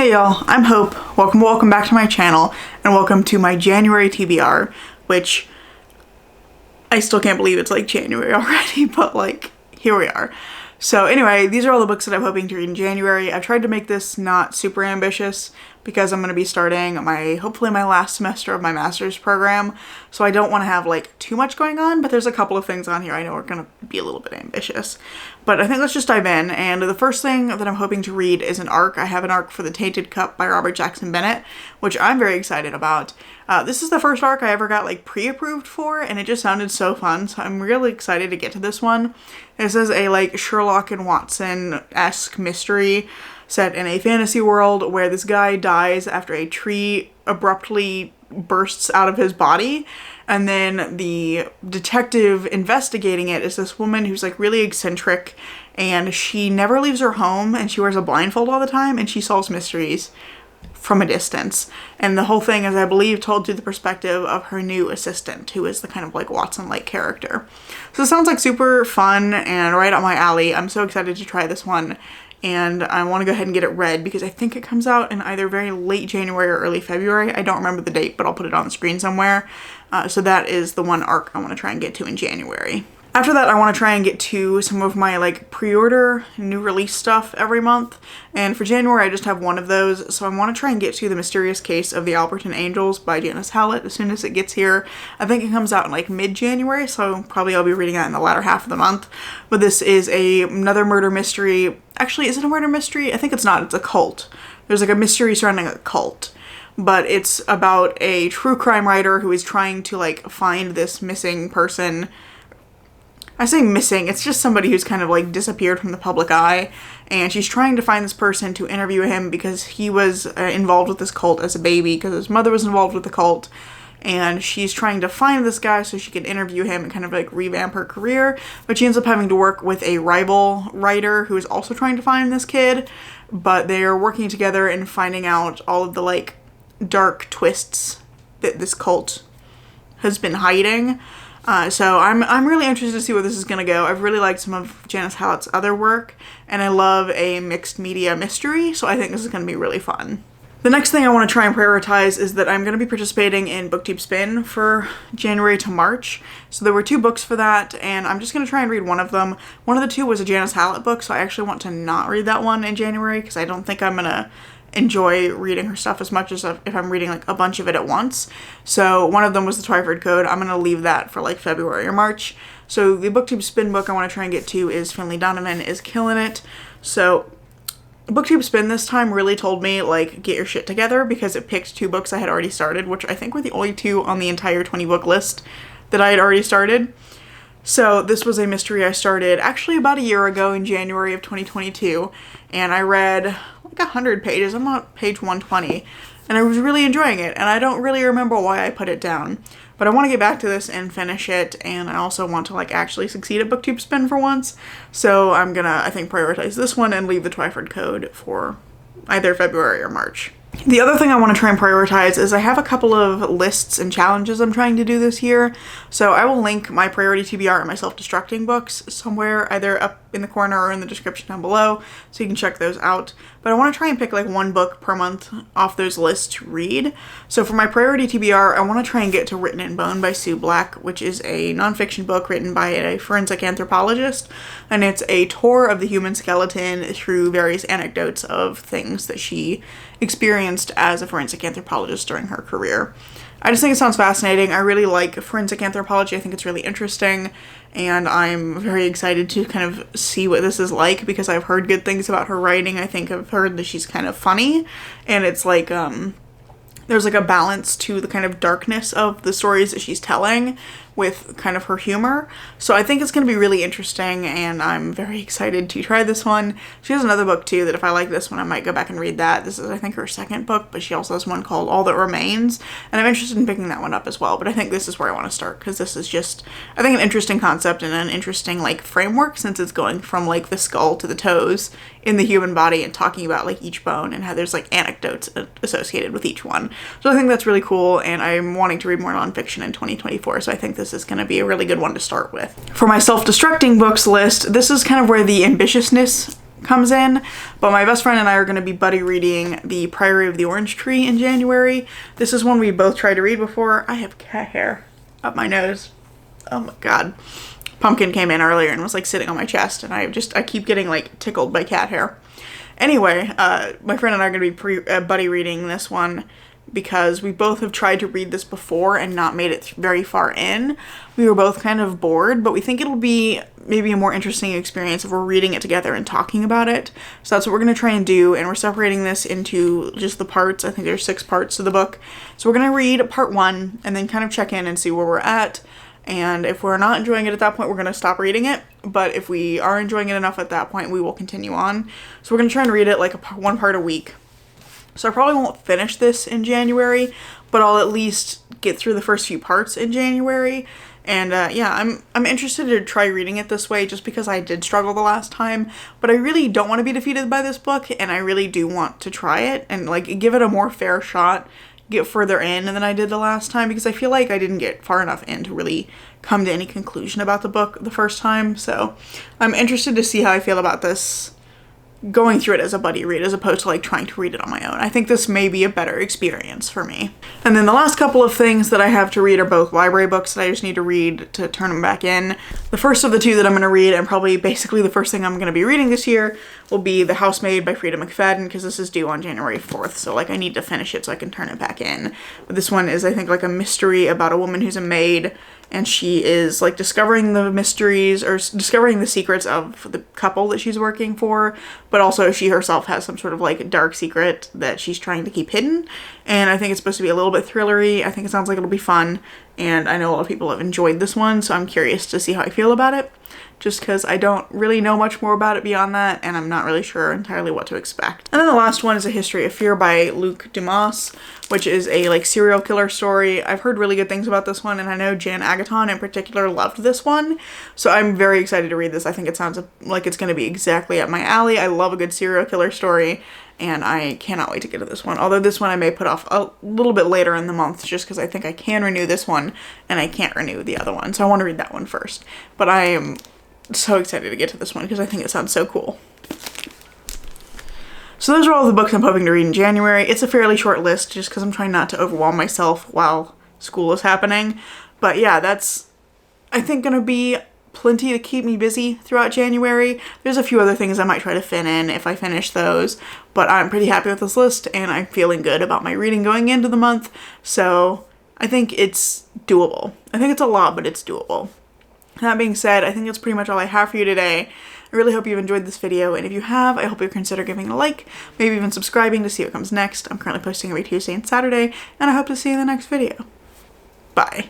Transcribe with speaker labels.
Speaker 1: Hey y'all, I'm Hope. Welcome back to my channel, and welcome to my January TBR, which I still can't believe it's like January already, but like, here we are. So anyway, these are all the books that I'm hoping to read in January. I've tried to make this not super ambitious because I'm going to be starting hopefully my last semester of my master's program. So I don't want to have like too much going on, but there's a couple of things on here I know are going to be a little bit ambitious. But I think let's just dive in. And the first thing that I'm hoping to read is an arc. I have an arc for The Tainted Cup by Robert Jackson Bennett, which I'm very excited about. This is the first arc I ever got like pre-approved for, and it just sounded so fun. So I'm really excited to get to this one. This is a like Sherlock and Watson-esque mystery set in a fantasy world where this guy dies after a tree abruptly bursts out of his body, and then the detective investigating it is this woman who's like really eccentric, and she never leaves her home, and she wears a blindfold all the time, and she solves mysteries from a distance. And the whole thing is, I believe, told through the perspective of her new assistant, who is the kind of like Watson-like character. So it sounds like super fun and right up my alley. I'm so excited to try this one, and I want to go ahead and get it read because I think it comes out in either very late January or early February. I don't remember the date, but I'll put it on the screen somewhere. So that is the one arc I want to try and get to in January. After that, I want to try and get to some of my like pre-order new release stuff every month. And for January, I just have one of those. So I want to try and get to The Mysterious Case of the Alberton Angels by Janice Hallett as soon as it gets here. I think it comes out in like mid-January, so probably I'll be reading that in the latter half of the month. But this is another murder mystery. Actually, is it a murder mystery? I think it's not. It's a cult. There's like a mystery surrounding a cult. But it's about a true crime writer who is trying to like find this missing person. I say missing, it's just somebody who's kind of like disappeared from the public eye, and she's trying to find this person to interview him because he was involved with this cult as a baby, because his mother was involved with the cult, and she's trying to find this guy so she can interview him and kind of like revamp her career, but she ends up having to work with a rival writer who is also trying to find this kid, but they're working together and finding out all of the like dark twists that this cult has been hiding. So I'm really interested to see where this is going to go. I've really liked some of Janice Hallett's other work, and I love a mixed media mystery, so I think this is going to be really fun. The next thing I want to try and prioritize is that I'm going to be participating in BookTube Spin for January to March. So there were 2 books for that, and I'm just going to try and read one of them. One of the 2 was a Janice Hallett book, so I actually want to not read that one in January because I don't think I'm going to enjoy reading her stuff as much as if I'm reading like a bunch of it at once. So one of them was the Twyford Code. I'm going to leave that for like February or March. So the BookTube Spin book I want to try and get to is Finley Donovan is Killing It. So BookTube Spin this time really told me like get your shit together because it picked 2 books I had already started, which I think were the only 2 on the entire 20 book list that I had already started. So this was a mystery I started actually about a year ago in January of 2022, and I read like 100 pages. I'm on page 120, and I was really enjoying it, and I don't really remember why I put it down, but I want to get back to this and finish it, and I also want to like actually succeed at BookTube Spin for once, so I'm gonna, I think, prioritize this one and leave the Twyford Code for either February or March. The other thing I want to try and prioritize is I have a couple of lists and challenges I'm trying to do this year. So I will link my priority TBR and my self-destructing books somewhere, either up in the corner or in the description down below, so you can check those out. But I want to try and pick like 1 book per month off those lists to read. So for my priority TBR, I want to try and get to Written in Bone by Sue Black, which is a nonfiction book written by a forensic anthropologist. And it's a tour of the human skeleton through various anecdotes of things that she experienced as a forensic anthropologist during her career. I just think it sounds fascinating. I really like forensic anthropology. I think it's really interesting, and I'm very excited to kind of see what this is like because I've heard good things about her writing. I think I've heard that she's kind of funny, and it's like there's like a balance to the kind of darkness of the stories that she's telling with kind of her humor. So I think it's going to be really interesting, and I'm very excited to try this one. She has another book too that if I like this one, I might go back and read that. This is, I think, her 2nd book, but she also has one called All That Remains, and I'm interested in picking that one up as well. But I think this is where I want to start because this is just, I think, an interesting concept and an interesting like framework since it's going from like the skull to the toes in the human body and talking about like each bone and how there's like anecdotes associated with each one. So I think that's really cool, and I'm wanting to read more nonfiction in 2024, so I think this is going to be a really good one to start with. For my self-destructing books list, this is kind of where the ambitiousness comes in. But my best friend and I are going to be buddy reading The Priory of the Orange Tree in January. This is one we both tried to read before. I have cat hair up my nose. Oh my god. Pumpkin came in earlier and was like sitting on my chest, and I keep getting like tickled by cat hair. Anyway, my friend and I are going to be buddy reading this one because we both have tried to read this before and not made it very far in. We were both kind of bored, but we think it'll be maybe a more interesting experience if we're reading it together and talking about it. So that's what we're going to try and do, and we're separating this into just the parts. I think there's 6 parts to the book. So we're going to read part 1 and then kind of check in and see where we're at. And if we're not enjoying it at that point, we're going to stop reading it. But if we are enjoying it enough at that point, we will continue on. So we're going to try and read it like one part a week. So I probably won't finish this in January, but I'll at least get through the first few parts in January. And yeah, I'm interested to try reading it this way just because I did struggle the last time. But I really don't want to be defeated by this book, and I really do want to try it and like give it a more fair shot, get further in than I did the last time, because I feel like I didn't get far enough in to really come to any conclusion about the book the first time. So I'm interested to see how I feel about this going through it as a buddy read as opposed to like trying to read it on my own. I think this may be a better experience for me. And then the last couple of things that I have to read are both library books that I just need to read to turn them back in. The first of the 2 that I'm going to read, and probably basically the first thing I'm going to be reading this year, will be The Housemaid by Frida McFadden, because this is due on January 4th, so like I need to finish it so I can turn it back in. But this one is, I think, like a mystery about a woman who's a maid, and she is like discovering the mysteries or discovering the secrets of the couple that she's working for, but also she herself has some sort of like dark secret that she's trying to keep hidden. And I think it's supposed to be a little bit thrillery. I think it sounds like it'll be fun, and I know a lot of people have enjoyed this one, so I'm curious to see how I feel about it, just because I don't really know much more about it beyond that, and I'm not really sure entirely what to expect. And then the last one is A History of Fear by Luc Dumas, which is a like serial killer story. I've heard really good things about this one, and I know Jan Agaton in particular loved this one, so I'm very excited to read this. I think it sounds like it's going to be exactly up my alley. I love a good serial killer story, and I cannot wait to get to this one. Although this one I may put off a little bit later in the month just because I think I can renew this one and I can't renew the other one, so I want to read that one first. But I am so excited to get to this one because I think it sounds so cool. So those are all the books I'm hoping to read in January. It's a fairly short list just because I'm trying not to overwhelm myself while school is happening. But yeah, that's, I think, going to be plenty to keep me busy throughout January. There's a few other things I might try to fit in if I finish those, but I'm pretty happy with this list and I'm feeling good about my reading going into the month. So I think it's doable. I think it's a lot, but it's doable. That being said, I think that's pretty much all I have for you today. I really hope you've enjoyed this video, and if you have, I hope you'll consider giving it a like, maybe even subscribing to see what comes next. I'm currently posting every Tuesday and Saturday, and I hope to see you in the next video. Bye.